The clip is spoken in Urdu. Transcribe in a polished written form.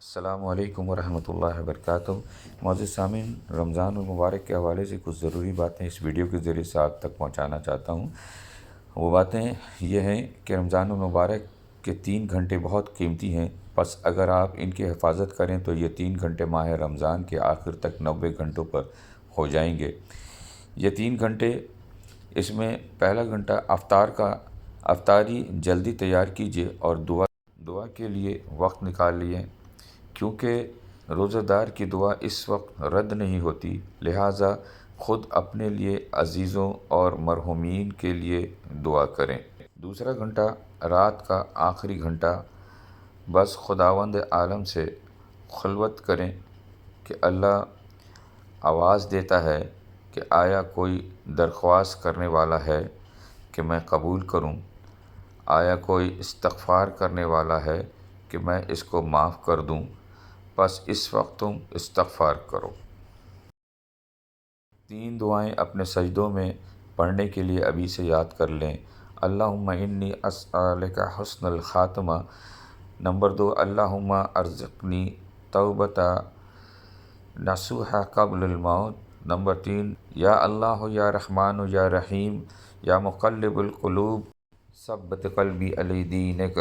السلام علیکم ورحمۃ اللہ وبرکاتہ۔ معزز سامعین، رمضان المبارک کے حوالے سے کچھ ضروری باتیں اس ویڈیو کے ذریعے سے آپ تک پہنچانا چاہتا ہوں۔ وہ باتیں یہ ہیں کہ رمضان المبارک کے 3 گھنٹے بہت قیمتی ہیں، بس اگر آپ ان کی حفاظت کریں تو یہ 3 گھنٹے ماہ رمضان کے آخر تک 90 گھنٹوں پر ہو جائیں گے۔ یہ 3 گھنٹے، اس میں پہلا گھنٹہ افطاری جلدی تیار کیجیے اور دعا کے لیے وقت نکال لیے، کیونکہ روزہ دار کی دعا اس وقت رد نہیں ہوتی، لہٰذا خود اپنے لیے، عزیزوں اور مرحومین کے لیے دعا کریں۔ دوسرا گھنٹہ رات کا آخری گھنٹہ، بس خداوند عالم سے خلوت کریں کہ اللہ آواز دیتا ہے کہ آیا کوئی درخواست کرنے والا ہے کہ میں قبول کروں؟ آیا کوئی استغفار کرنے والا ہے کہ میں اس کو معاف کر دوں؟ بس اس وقت تم استغفار کرو۔ 3 دعائیں اپنے سجدوں میں پڑھنے کے لیے ابھی سے یاد کر لیں۔ اللہم انی اسألک حسن الخاتمہ۔ نمبر 2، اللہم ارزقنی توبۃ نصوحا قبل الموت۔ نمبر 3، یا اللہ یا رحمان یا رحیم یا مقلب القلوب ثبت قلبی علی دینک۔